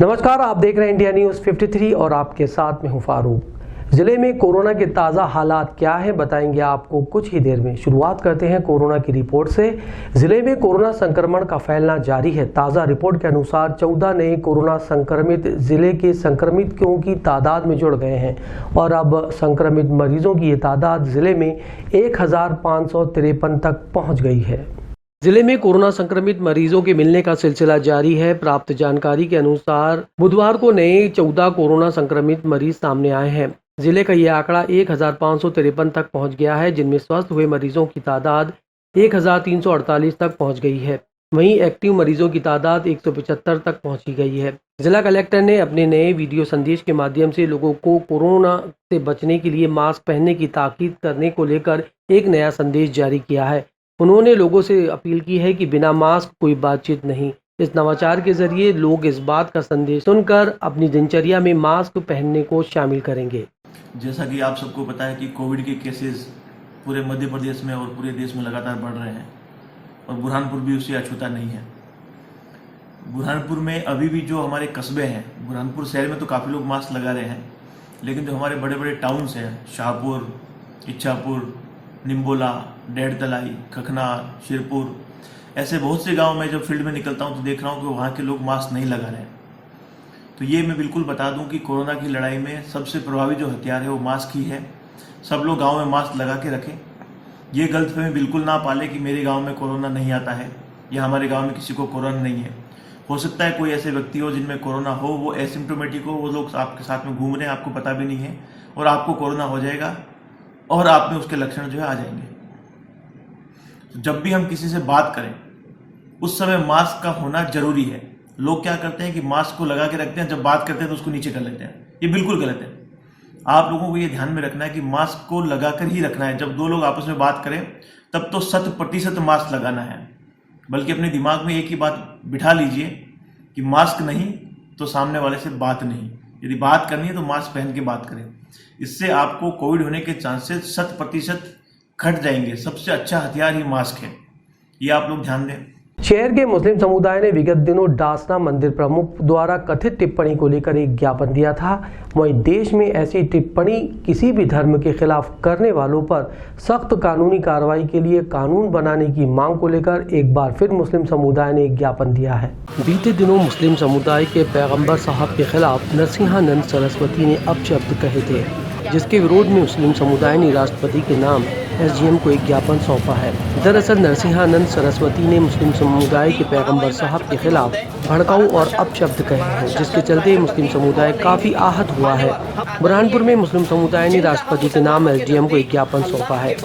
नमस्कार, आप देख रहे हैं इंडिया न्यूज़ 53 और आपके साथ में हूं फारूक। जिले में कोरोना के ताज़ा हालात क्या हैं बताएंगे आपको कुछ ही देर में। शुरुआत करते हैं कोरोना की रिपोर्ट से। जिले में कोरोना संक्रमण का फैलना जारी है। ताज़ा रिपोर्ट के अनुसार 14 नए कोरोना संक्रमित जिले के संक्रमितों की तादाद में जुड़ गए हैं और अब संक्रमित मरीजों की ये तादाद जिले में 1553 तक पहुँच गई है। जिले में कोरोना संक्रमित मरीजों के मिलने का सिलसिला जारी है। प्राप्त जानकारी के अनुसार बुधवार को नए 14 कोरोना संक्रमित मरीज सामने आए हैं। जिले का यह आंकड़ा 1553 तक पहुंच गया है, जिनमें स्वस्थ हुए मरीजों की तादाद 1348 तक पहुंच गई है। वहीं एक्टिव मरीजों की तादाद 175 तक पहुंची गई है। जिला कलेक्टर ने अपने नए वीडियो संदेश के माध्यम से लोगों को कोरोना से बचने के लिए मास्क पहनने की ताकीद करने को लेकर एक नया संदेश जारी किया है। उन्होंने लोगों से अपील की है कि बिना मास्क कोई बातचीत नहीं। इस नवाचार के जरिए लोग इस बात का संदेश सुनकर अपनी दिनचर्या में मास्क पहनने को शामिल करेंगे। जैसा कि आप सबको पता है कि कोविड के केसेस पूरे मध्य प्रदेश में और पूरे देश में लगातार बढ़ रहे हैं और बुरहानपुर भी उससे अछूता नहीं है। बुरहानपुर में अभी भी जो हमारे कस्बे हैं, बुरहानपुर शहर में तो काफ़ी लोग मास्क लगा रहे हैं, लेकिन जो हमारे बड़े बड़े टाउन्स हैं, शाहपुर, इच्छापुर, निम्बोला, डेढ़ तलाई, कखनार, शिरपुर, ऐसे बहुत से गांव में जब फील्ड में निकलता हूं तो देख रहा हूं कि वहां के लोग मास्क नहीं लगा रहे हैं। तो ये मैं बिल्कुल बता दूं कि कोरोना की लड़ाई में सबसे प्रभावी जो हथियार है वो मास्क ही है। सब लोग गांव में मास्क लगा के रखें। ये गलतफहमी बिल्कुल ना पाले कि मेरे गाँव में कोरोना नहीं आता है या हमारे गाँव में किसी को कोरोना नहीं है। हो सकता है कोई ऐसे व्यक्ति हो जिनमें कोरोना हो, वो एसिम्प्टोमेटिक हो, वो लोग आपके साथ में घूम रहे हैं, आपको पता भी नहीं है और आपको कोरोना हो जाएगा और आप में उसके लक्षण जो है आ जाएंगे। तो जब भी हम किसी से बात करें उस समय मास्क का होना जरूरी है। लोग क्या करते हैं कि मास्क को लगा के रखते हैं, जब बात करते हैं तो उसको नीचे कर लेते हैं। ये बिल्कुल गलत है। आप लोगों को ये ध्यान में रखना है कि मास्क को लगाकर ही रखना है। जब दो लोग आपस में बात करें तब तो 100% मास्क लगाना है। बल्कि अपने दिमाग में एक ही बात बिठा लीजिए कि मास्क नहीं तो सामने वाले से बात नहीं। यदि बात करनी है तो मास्क पहन के बात करें। इससे आपको कोविड होने के चांसेस 100% घट जाएंगे। सबसे अच्छा हथियार ही मास्क है, ये आप लोग ध्यान दें। शहर के मुस्लिम समुदाय ने विगत दिनों डासना मंदिर प्रमुख द्वारा कथित टिप्पणी को लेकर एक ज्ञापन दिया था। वहीं देश में ऐसी टिप्पणी किसी भी धर्म के खिलाफ करने वालों पर सख्त कानूनी कार्रवाई के लिए कानून बनाने की मांग को लेकर एक बार फिर मुस्लिम समुदाय ने एक ज्ञापन दिया है। बीते दिनों मुस्लिम समुदाय के पैगंबर साहब के खिलाफ नरसिंहानंद सरस्वती ने अपशब्द कहे थे, जिसके विरोध में मुस्लिम समुदाय ने राष्ट्रपति के नाम SGM को एक ज्ञापन सौंपा है। दरअसल नरसिंहानंद सरस्वती ने मुस्लिम समुदाय के पैगंबर साहब के खिलाफ भड़काऊ और अपशब्द कहे हैं, जिसके चलते मुस्लिम समुदाय काफी आहत हुआ है। बुरहानपुर में मुस्लिम समुदाय ने राष्ट्रपति के नाम SGM को एक ज्ञापन सौंपा है,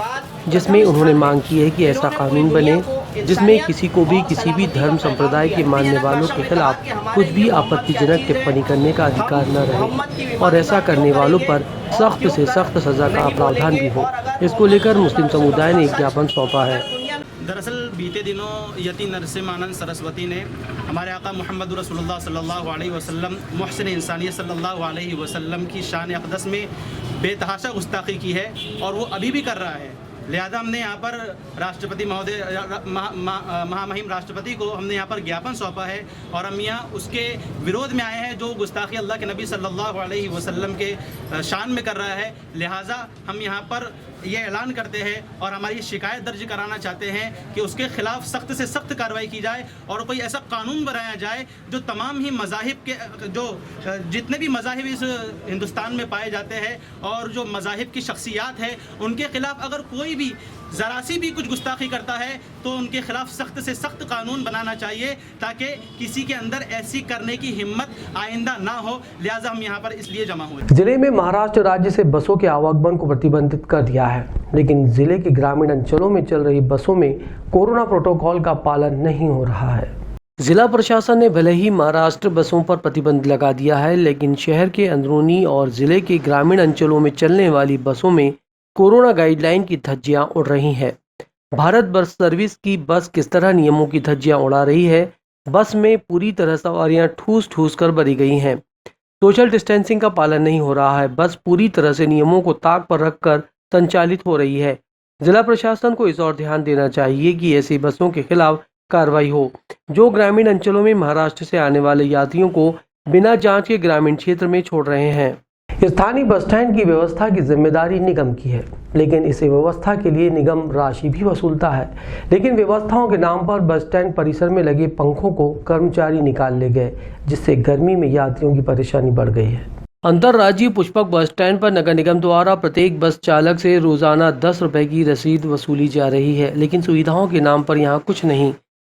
जिसमें उन्होंने मांग की है कि ऐसा कानून बने जिसमें किसी को भी किसी भी धर्म संप्रदाय के मानने वालों के खिलाफ कुछ भी आपत्तिजनक टिप्पणी करने का अधिकार न रहे और ऐसा करने वालों पर सख्त से सख्त सजा का प्रावधान भी हो। इसको लेकर मुस्लिम समुदाय ने एक ज्ञापन सौंपा है। दरअसल बीते दिनों यति नरसिंहानंद सरस्वती ने हमारे आका मोहम्मद रसूलुल्लाह सल्लल्लाहु अलैहि वसल्लम मुहसिन इंसानियत सल्लल्लाहु अलैहि वसल्लम की शान अक़दस में बेतहाशा गुस्ताखी की है और वो अभी भी कर रहा है। लिहाजा हमने यहाँ पर राष्ट्रपति महोदय महामहिम राष्ट्रपति को हमने यहाँ पर ज्ञापन सौंपा है और हम यहाँ उसके विरोध में आए हैं जो गुस्ताखी अल्लाह के नबी सल्लल्लाहु अलैहि वसल्लम के शान में कर रहा है। लिहाजा हम यहाँ पर ये ऐलान करते हैं और हमारी शिकायत दर्ज कराना चाहते हैं कि उसके खिलाफ सख्त से सख्त कार्रवाई की जाए और कोई ऐसा कानून बनाया जाए जो तमाम ही मज़ाहिब के जो जितने भी मज़ाहिब इस हिंदुस्तान में पाए जाते हैं और जो मज़ाहिब की शख्सियात है उनके खिलाफ अगर कोई भी ज़रा सी भी कुछ गुस्ताखी करता है तो उनके खिलाफ सख्त से सख्त कानून बनाना चाहिए ताकि किसी के अंदर ऐसी करने की हिम्मत आइंदा ना हो। लिहाजा हम यहाँ पर इसलिए जमा हुए। जिले में महाराष्ट्र राज्य से बसों के आवागमन को प्रतिबंधित कर दिया है, लेकिन जिले के ग्रामीण अंचलों में चल रही बसों में कोरोना प्रोटोकॉल का पालन नहीं हो रहा है। जिला प्रशासन ने भले ही महाराष्ट्र बसों पर प्रतिबंध लगा दिया है, लेकिन शहर के अंदरूनी और जिले के ग्रामीण अंचलों में चलने वाली बसों में कोरोना गाइडलाइन की धज्जियां उड़ रही हैं। भारत बस सर्विस की बस किस तरह नियमों की धज्जियां उड़ा रही है। बस में पूरी तरह सवारियां ठूस ठूस कर भरी गई हैं। सोशल डिस्टेंसिंग का पालन नहीं हो रहा है। बस पूरी तरह से नियमों को ताक पर रखकर संचालित हो रही है। जिला प्रशासन को इस ओर ध्यान देना चाहिए कि ऐसी बसों के खिलाफ कार्रवाई हो जो ग्रामीण अंचलों में महाराष्ट्र से आने वाले यात्रियों को बिना जांच के ग्रामीण क्षेत्र में छोड़ रहे हैं। स्थानीय बस स्टैंड की व्यवस्था की जिम्मेदारी निगम की है, लेकिन इसे व्यवस्था के लिए निगम राशि भी वसूलता है। लेकिन व्यवस्थाओं के नाम पर बस स्टैंड परिसर में लगे पंखों को कर्मचारी निकाल ले गए, जिससे गर्मी में यात्रियों की परेशानी बढ़ गई है। अंतर्राज्यीय पुष्पक बस स्टैंड पर नगर निगम द्वारा प्रत्येक बस चालक से रोजाना 10 रुपए की रसीद वसूली जा रही है, लेकिन सुविधाओं के नाम पर यहाँ कुछ नहीं।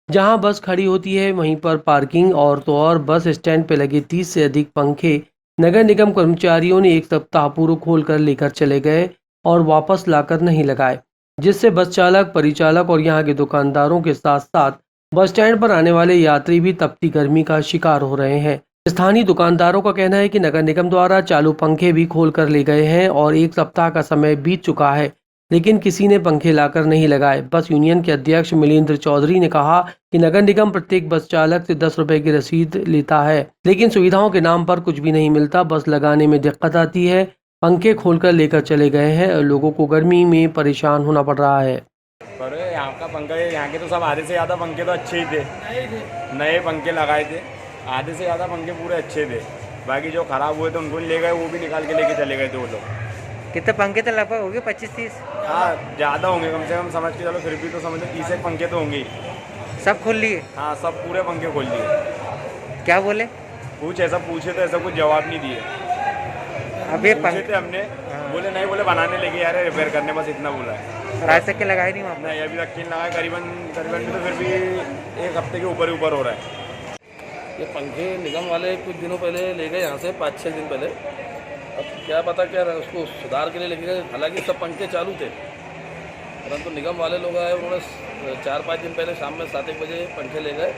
जहाँ बस खड़ी होती है वहीं पर पार्किंग और तो और बस स्टैंड पर लगे 30 से अधिक पंखे नगर निगम कर्मचारियों ने एक सप्ताह पूर्व खोल कर लेकर चले गए और वापस लाकर नहीं लगाए, जिससे बस चालक, परिचालक और यहाँ के दुकानदारों के साथ साथ बस स्टैंड पर आने वाले यात्री भी तपती गर्मी का शिकार हो रहे हैं। स्थानीय दुकानदारों का कहना है कि नगर निगम द्वारा चालू पंखे भी खोल कर ले गए हैं और एक सप्ताह का समय बीत चुका है, लेकिन किसी ने पंखे लाकर नहीं लगाए। बस यूनियन के अध्यक्ष मिलिंद्र चौधरी ने कहा कि नगर निगम प्रत्येक बस चालक से 10 रुपए की रसीद लेता है, लेकिन सुविधाओं के नाम पर कुछ भी नहीं मिलता। बस लगाने में दिक्कत आती है, पंखे खोलकर लेकर चले गए हैं और लोगों को गर्मी में परेशान होना पड़ रहा है। पर यहाँ का पंखा, यहाँ के तो सब आधे से ज़्यादा पंखे तो अच्छे ही थे, नए पंखे लगाए थे, आधे से ज़्यादा पंखे पूरे अच्छे थे। बाकी जो खराब हुए थे उनको ले गए, वो भी निकाल के लेके चले गए थे वो लोग। कितने पंखे तो लगभग होंगे 25-30? हाँ ज़्यादा होंगे, कम से कम समझ के चलो, फिर भी तो समझ लो 30 एक पंखे तो होंगे ही। सब खोल लिए? हाँ सब पूरे पंखे खोल दिए। क्या बोले? ऐसा पूछे तो ऐसा कुछ जवाब नहीं दिए। अब ये पूछे थे हमने, बोले नहीं, बोले बनाने लेके यार, रिपेयर करने, बस इतना बोला है। रात तक के लगाए नहीं वहाँ? नहीं, अभी तक किन लगाए, करीबन भी तो फिर भी एक हफ्ते के ऊपर हो रहा है। ये पंखे निगम वाले कुछ दिनों पहले ले गए यहाँ से, 5-6 दिन पहले। अब क्या पता क्या उसको सुधार के लिए लेके गए, हालांकि सब पंखे चालू थे, परंतु निगम वाले लोग आए, उन्होंने 4-5 दिन पहले शाम में 7-1 बजे पंखे ले गए।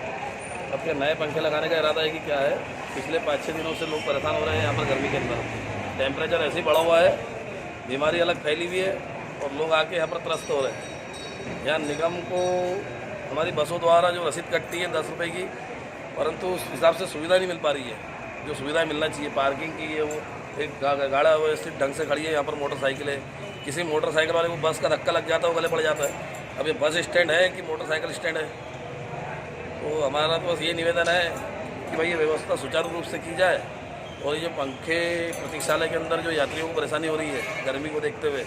अब क्या नए पंखे लगाने का इरादा है कि क्या है? पिछले 5-6 दिनों से लोग परेशान हो रहे हैं यहाँ पर गर्मी के अंदर। टेम्परेचर ऐसे ही बढ़ा हुआ है, बीमारी अलग फैली हुई है और लोग आके यहाँ पर त्रस्त हो रहे हैं। यहाँ निगम को हमारी बसों द्वारा जो रसीद कटती है 10 रुपये की, परंतु उस हिसाब से सुविधा नहीं मिल पा रही है जो सुविधा मिलना चाहिए। पार्किंग की है, वो एक गाड़ा व्यवस्थित ढंग से खड़ी है, यहाँ पर मोटरसाइकिल है, किसी मोटरसाइकिल वाले को बस का धक्का लग जाता है, वो गले पड़ जाता है। अब ये बस स्टैंड है कि मोटरसाइकिल स्टैंड है? तो हमारा तो बस ये निवेदन है कि भाई ये व्यवस्था सुचारू रूप से की जाए और ये जो पंखे प्रतीक्षालय के अंदर जो यात्रियों को परेशानी हो रही है गर्मी को देखते हुए,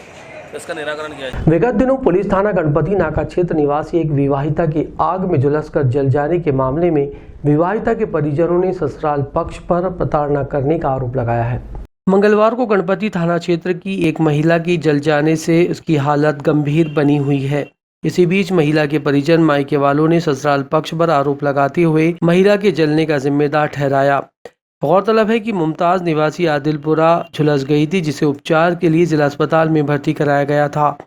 तो इसका निराकरण किया जाए। विगत दिनों पुलिस थाना गणपति नाका क्षेत्र निवासी एक विवाहिता की आग में झुलसकर जल जाने के मामले में विवाहिता के परिजनों ने ससुराल पक्ष पर प्रताड़ना करने का आरोप लगाया है। मंगलवार को गणपति थाना क्षेत्र की एक महिला की जल जाने से उसकी हालत गंभीर बनी हुई है। इसी बीच महिला के परिजन मायके वालों ने ससुराल पक्ष पर आरोप लगाते हुए महिला के जलने का जिम्मेदार ठहराया। गौरतलब है कि मुमताज निवासी आदिलपुरा झुलस गई थी, जिसे उपचार के लिए जिला अस्पताल में भर्ती कराया गया था।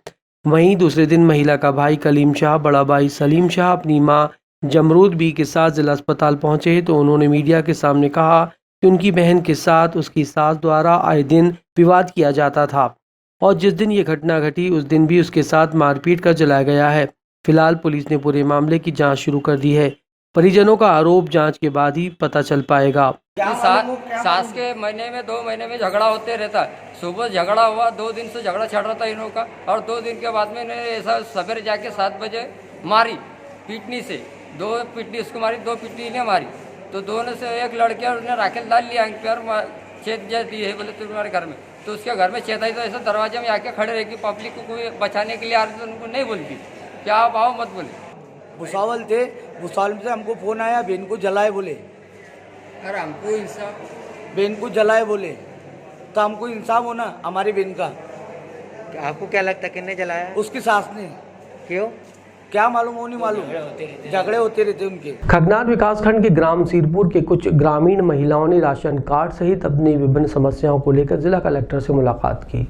वहीं दूसरे दिन महिला का भाई कलीम शाह, बड़ा भाई सलीम शाह अपनी मां जमरूद बी के साथ जिला अस्पताल पहुंचे तो उन्होंने मीडिया के सामने कहा कि उनकी बहन के साथ उसकी सास द्वारा आए दिन विवाद किया जाता था और जिस दिन ये घटना घटी उस दिन भी उसके साथ मारपीट कर जलाया गया है। फिलहाल पुलिस ने पूरे मामले की जांच शुरू कर दी है। परिजनों का आरोप जांच के बाद ही पता चल पाएगा। सास के महीने में 2 महीने में झगड़ा होते रहता है। सुबह झगड़ा हुआ, 2 दिन से झगड़ा चल रहा था इन लोगों का, और 2 दिन के बाद में इन्होंने ऐसा सवेरे जाके 7 बजे मारी पीटनी से, 2 पीटनी उसको मारी, 2 पीटनी ने मारी। तो दोनों से एक लड़के और उसने राखेल डाल लिया पर छेद दी है बोले तुम्हारे घर में, तो उसके घर में छेद आई तो ऐसा दरवाजे में आके खड़े रह के पब्लिक को कोई बचाने के लिए आ रही, तो उनको नहीं बोलती क्या आप आओ मत बोले। भुसावल थे, भुसावल से हमको फोन आया बहन को जलाए बोले, अरे हमको इंसाफ, बहन को जलाए बोले, तो हमको इंसाफ होना हमारी बहन का। आपको क्या लगता है किसने जलाया? उसकी सास ने। क्यों? क्या मालूम, वो नहीं मालूम, झगड़े होते रहते उनके। खगनार विकासखंड के ग्राम सीरपुर के कुछ ग्रामीण महिलाओं ने राशन कार्ड सहित अपनी विभिन्न समस्याओं को लेकर जिला कलेक्टर से मुलाकात की।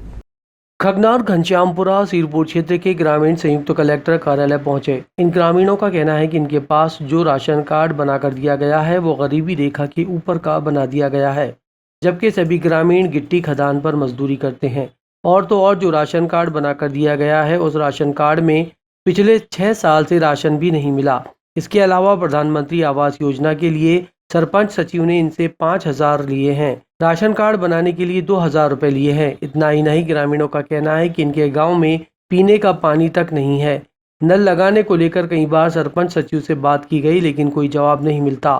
खगनार घनश्यामपुरा सीरपुर क्षेत्र के ग्रामीण संयुक्त कलेक्टर कार्यालय पहुंचे। इन ग्रामीणों का कहना है कि इनके पास जो राशन कार्ड बनाकर दिया गया है वो गरीबी रेखा के ऊपर का बना दिया गया है, जबकि सभी ग्रामीण गिट्टी खदान पर मजदूरी करते हैं। और तो और जो राशन कार्ड बनाकर दिया गया है उस राशन कार्ड में पिछले 6 साल से राशन भी नहीं मिला। इसके अलावा प्रधानमंत्री आवास योजना के लिए सरपंच सचिव ने इनसे 5,000 लिए हैं, राशन कार्ड बनाने के लिए 2,000 रुपए लिए हैं। इतना ही नहीं, ग्रामीणों का कहना है कि इनके गांव में पीने का पानी तक नहीं है। नल लगाने को लेकर कई बार सरपंच सचिव से बात की गई लेकिन कोई जवाब नहीं मिलता।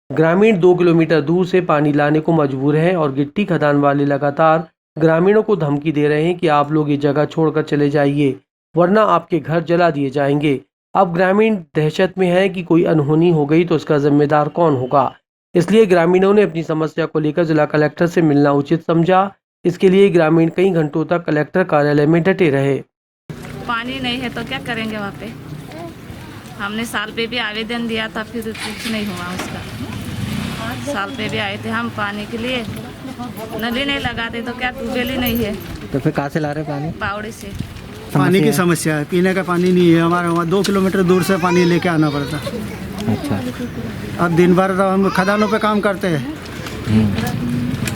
ग्रामीण 2 किलोमीटर दूर से पानी लाने को मजबूर हैं और गिट्टी खदान वाले लगातार ग्रामीणों को धमकी दे रहे हैं कि आप लोग ये जगह छोड़कर चले जाइए वरना आपके घर जला दिए जाएंगे। अब ग्रामीण दहशत में है कि कोई अनहोनी हो गई तो इसका जिम्मेदार कौन होगा। इसलिए ग्रामीणों ने अपनी समस्या को लेकर जिला कलेक्टर से मिलना उचित समझा। इसके लिए ग्रामीण कई घंटों तक कलेक्टर कार्यालय में डटे रहे। पानी नहीं है तो क्या करेंगे वहाँ पे। हमने साल पे भी आवेदन दिया था, फिर कुछ नहीं हुआ उसका। साल पे भी आए थे हम पानी के लिए, नली नहीं लगाते तो क्या, ट्यूबवेल ही नहीं है। तो फिर कहाँ से ला रहे पानी? पावड़ी से। पानी की समस्या है, पीने का पानी नहीं है हमारे वहाँ, 2 किलोमीटर दूर से पानी लेके आना पड़ता। अच्छा। अब दिन भर तो हम खदानों पे काम करते हैं,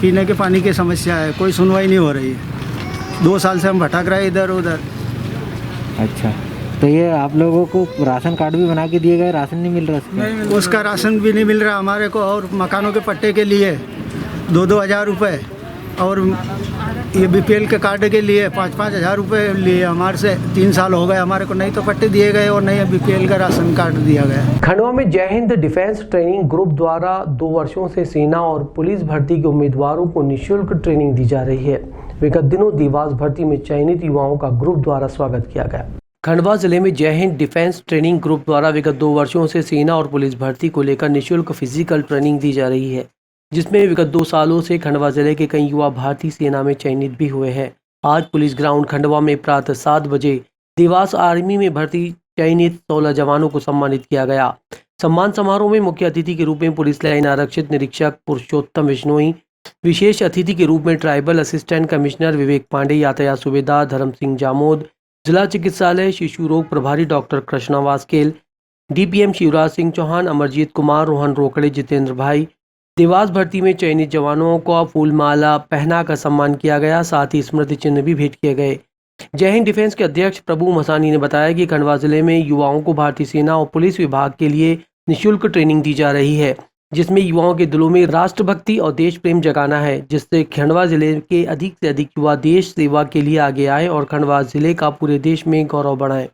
पीने के पानी की समस्या है, कोई सुनवाई नहीं हो रही है। 2 साल से हम भटक रहे इधर उधर। अच्छा, तो ये आप लोगों को राशन कार्ड भी बना के दिए गए, राशन नहीं मिल रहा? उसका राशन भी नहीं मिल रहा हमारे को, और मकानों के पट्टे के लिए 2-2 हज़ार रुपये, और ये बीपीएल के कार्ड के लिए 5-5 हज़ार रुपये लिए हमारे से। 3 साल हो गए हमारे को, नहीं तो पट्टे दिए गए और नहीं बीपीएल का राशन कार्ड दिया गया। खंडवा में जय हिंद डिफेंस ट्रेनिंग ग्रुप द्वारा 2 वर्षों से सेना और पुलिस भर्ती के उम्मीदवारों को निःशुल्क ट्रेनिंग दी जा रही है। विगत दिनों देवास भर्ती में चयनित युवाओं का ग्रुप द्वारा स्वागत किया गया। खंडवा जिले में जय हिंद डिफेंस ट्रेनिंग ग्रुप द्वारा विगत 2 वर्षों से सेना और पुलिस भर्ती को लेकर निःशुल्क फिजिकल ट्रेनिंग दी जा रही है, जिसमें विगत 2 सालों से खंडवा जिले के कई युवा भारतीय सेना में चयनित भी हुए हैं। आज पुलिस ग्राउंड खंडवा में प्रातः 7 बजे देवास आर्मी में भर्ती चयनित 16 जवानों को सम्मानित किया गया। सम्मान समारोह में मुख्य अतिथि के रूप में पुलिस लाइन आरक्षित निरीक्षक पुरुषोत्तम विश्नोई, विशेष अतिथि के रूप में ट्राइबल असिस्टेंट कमिश्नर विवेक पांडे, यातायात सूबेदार धर्म सिंह जामोद, जिला चिकित्सालय शिशु रोग प्रभारी डॉक्टर कृष्णा वास्केल, डीपीएम शिवराज सिंह चौहान, अमरजीत कुमार, रोहन रोकड़े, जितेंद्र भाई, देवास भर्ती में चयनित जवानों को फूलमाला पहनाकर सम्मान किया गया। साथ ही स्मृति चिन्ह भी भेंट किए गए। जय हिंद डिफेंस के अध्यक्ष प्रभु मसानी ने बताया कि खंडवा जिले में युवाओं को भारतीय सेना और पुलिस विभाग के लिए निःशुल्क ट्रेनिंग दी जा रही है, जिसमें युवाओं के दिलों में राष्ट्रभक्ति और देश प्रेम जगाना है, जिससे खंडवा जिले के अधिक से अधिक युवा देश सेवा के लिए आगे आए और खंडवा जिले का पूरे देश में गौरव बढ़ाएं।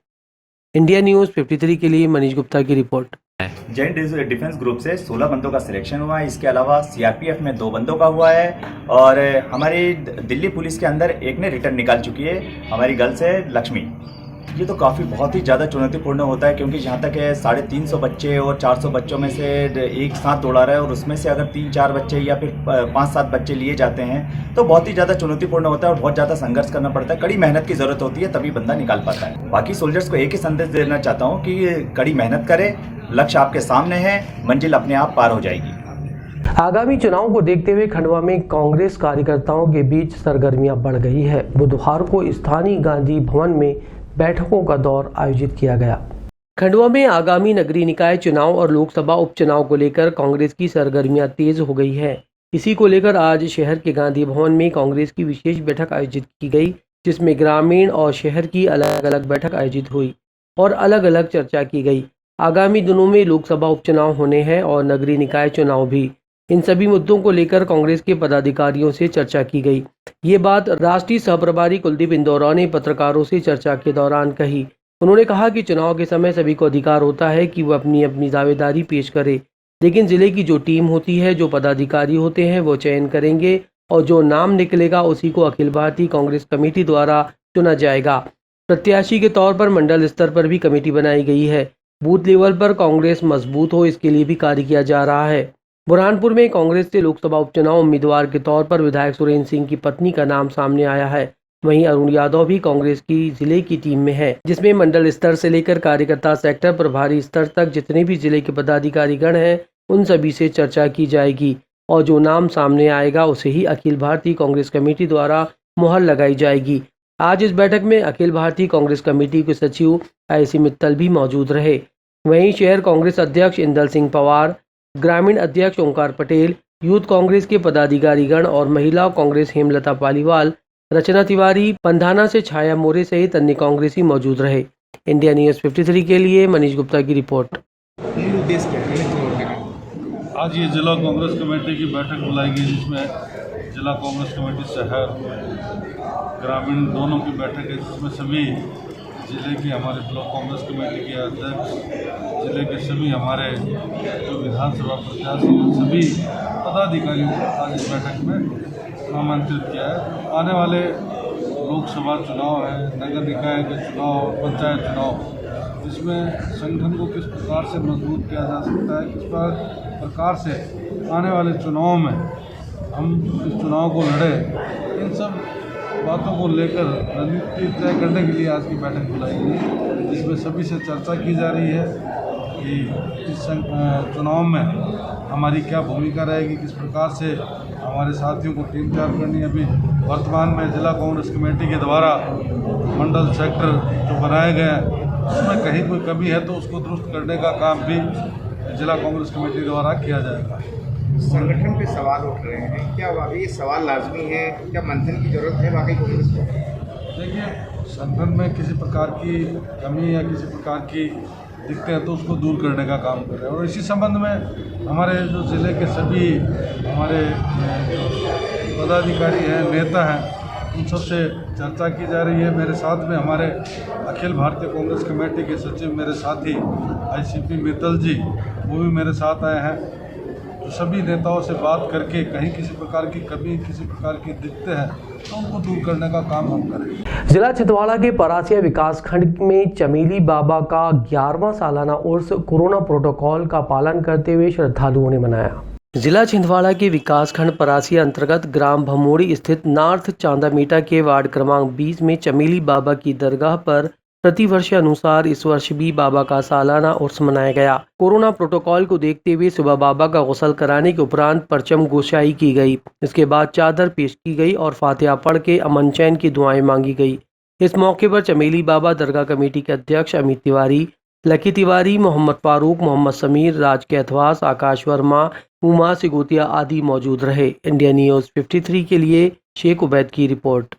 इंडिया न्यूज़ 53 के लिए मनीष गुप्ता की रिपोर्ट। जय हिंद डिफेंस ग्रुप से 16 बंदों का सिलेक्शन हुआ है। इसके अलावा सीआरपीएफ में 2 बंदों का हुआ है, और हमारी दिल्ली पुलिस के अंदर एक ने रिटर्न निकाल चुकी है, हमारी गर्ल्स है लक्ष्मी। ये तो काफ़ी बहुत ही ज़्यादा चुनौतीपूर्ण होता है, क्योंकि जहाँ तक है 350 बच्चे और 400 बच्चों में से एक साथ दौड़ा रहा है, और उसमें से अगर 3-4 बच्चे या फिर 5-7 बच्चे लिए जाते हैं तो बहुत ही ज़्यादा चुनौतीपूर्ण होता है और बहुत ज़्यादा संघर्ष करना पड़ता है। कड़ी मेहनत की ज़रूरत होती है, तभी बंदा निकाल पाता है। बाकी सोल्जर्स को एक ही संदेश देना चाहता हूँ कि कड़ी मेहनत करें, लक्ष्य आपके सामने है, मंजिल अपने आप पार हो जाएगी। आगामी चुनाव को देखते हुए खंडवा में कांग्रेस कार्यकर्ताओं के बीच सरगर्मियां बढ़ गई है। बुधवार को स्थानीय गांधी भवन में बैठकों का दौर आयोजित किया गया। खंडवा में आगामी नगरीय निकाय चुनाव और लोकसभा उपचुनाव को लेकर कांग्रेस की सरगर्मियां तेज हो गई है। इसी को लेकर आज शहर के गांधी भवन में कांग्रेस की विशेष बैठक आयोजित की गई, जिसमें ग्रामीण और शहर की अलग अलग बैठक आयोजित हुई और अलग अलग चर्चा की गई। आगामी दिनों में लोकसभा उपचुनाव होने हैं और नगरीय निकाय चुनाव भी। इन सभी मुद्दों को लेकर कांग्रेस के पदाधिकारियों से चर्चा की गई। ये बात राष्ट्रीय सहप्रभारी कुलदीप इंदौरा ने पत्रकारों से चर्चा के दौरान कही। उन्होंने कहा कि चुनाव के समय सभी को अधिकार होता है कि वो अपनी अपनी दावेदारी पेश करे, लेकिन जिले की जो टीम होती है, जो पदाधिकारी होते हैं, वो चयन करेंगे और जो नाम निकलेगा उसी को अखिल भारतीय कांग्रेस कमेटी द्वारा चुना जाएगा। प्रत्याशी के तौर पर मंडल स्तर पर भी कमेटी बनाई गई है। बूथ लेवल पर कांग्रेस मजबूत हो, इसके लिए भी कार्य किया जा रहा है। बुरहानपुर में कांग्रेस से लोकसभा उपचुनाव उम्मीदवार के तौर पर विधायक सुरेंद्र सिंह की पत्नी का नाम सामने आया है। वहीं अरुण यादव भी कांग्रेस की जिले की टीम में है, जिसमें मंडल स्तर से लेकर कार्यकर्ता सेक्टर प्रभारी स्तर तक जितने भी जिले के पदाधिकारीगण हैं, उन सभी से चर्चा की जाएगी और जो नाम सामने आएगा उसे ही अखिल भारतीय कांग्रेस कमेटी द्वारा मुहर लगाई जाएगी। आज इस बैठक में अखिल भारतीय कांग्रेस कमेटी के सचिव आईसी मित्तल भी मौजूद रहे। वहीं शहर कांग्रेस अध्यक्ष इंदल सिंह पवार, ग्रामीण अध्यक्ष ओंकार पटेल, यूथ कांग्रेस के पदाधिकारीगण और महिला कांग्रेस हेमलता पालीवाल, रचना तिवारी, पंधाना से छाया मोरे सहित अन्य कांग्रेसी मौजूद रहे। इंडिया न्यूज़ 53 के लिए मनीष गुप्ता की रिपोर्ट। आज ये जिला कांग्रेस कमेटी की बैठक बुलाई गई, जिसमें जिला कांग्रेस कमेटी शहर ग्रामीण दोनों की बैठक है, जिसमें सभी जिले के हमारे ब्लॉक कांग्रेस कमेटी के अध्यक्ष, जिले के सभी हमारे जो विधानसभा प्रत्याशी हैं, सभी पदाधिकारियों को आज इस बैठक में आमंत्रित किया है। आने वाले लोकसभा चुनाव है, नगर निकाय के चुनाव, पंचायत चुनाव, इसमें संगठन को किस प्रकार से मजबूत किया जा सकता है, किस प्रकार से आने वाले चुनाव में हम इस चुनाव को लड़े, इन सब बातों को लेकर रणनीति तय करने के लिए आज की बैठक बुलाई गई, जिसमें सभी से चर्चा की जा रही है कि इस चुनाव में हमारी क्या भूमिका रहेगी, किस प्रकार से हमारे साथियों को टीम तैयार करनी है। अभी वर्तमान में जिला कांग्रेस कमेटी के द्वारा मंडल सेक्टर जो बनाए गए हैं, उसमें कहीं कोई कमी है तो उसको दुरुस्त करने का काम भी जिला कांग्रेस कमेटी द्वारा किया जाएगा। संगठन पे सवाल उठ रहे हैं, क्या वाकई ये सवाल लाजमी है, क्या मंथन की जरूरत है वाकई कांग्रेस को? देखिए, संगठन में किसी प्रकार की कमी या किसी प्रकार की दिक्कतें हैं तो उसको दूर करने का काम कर रहे हैं। और इसी संबंध में हमारे जो ज़िले के सभी हमारे पदाधिकारी हैं, नेता हैं, उन सबसे चर्चा की जा रही है। मेरे साथ में हमारे अखिल भारतीय कांग्रेस कमेटी के सचिव, मेरे साथी ICP मित्तल जी, वो भी मेरे साथ आए हैं। तो सभी नेताओं से बात करके कहीं किसी प्रकार की कमी, किसी प्रकार की दिक्कतें हैं तो उनको दूर करने का काम हम करेंगे। जिला छिंदवाड़ा के परासिया विकास खंड में चमेली बाबा का 11वां सालाना उर्स कोरोना प्रोटोकॉल का पालन करते हुए श्रद्धालुओं ने मनाया। जिला छिंदवाड़ा के विकास खंड परासिया अंतर्गत ग्राम भमोड़ी स्थित नार्थ चांदामीटा के वार्ड क्रमांक 20 में चमेली बाबा की दरगाह पर प्रतिवर्ष अनुसार इस वर्ष भी बाबा का सालाना उर्स मनाया गया। कोरोना प्रोटोकॉल को देखते हुए सुबह बाबा का गुस्ल कराने के उपरांत परचम गोशाई की गई। इसके बाद चादर पेश की गई और फातिहा पढ़ के अमन चैन की दुआएं मांगी गई। इस मौके पर चमेली बाबा दरगाह कमेटी के अध्यक्ष अमित तिवारी, लकी तिवारी, मोहम्मद फारूक, मोहम्मद समीर, राज कैथवास, आकाश वर्मा, उमा सिगोतिया आदि मौजूद रहे। इंडिया न्यूज़ 53 के लिए शेख उबैद की रिपोर्ट।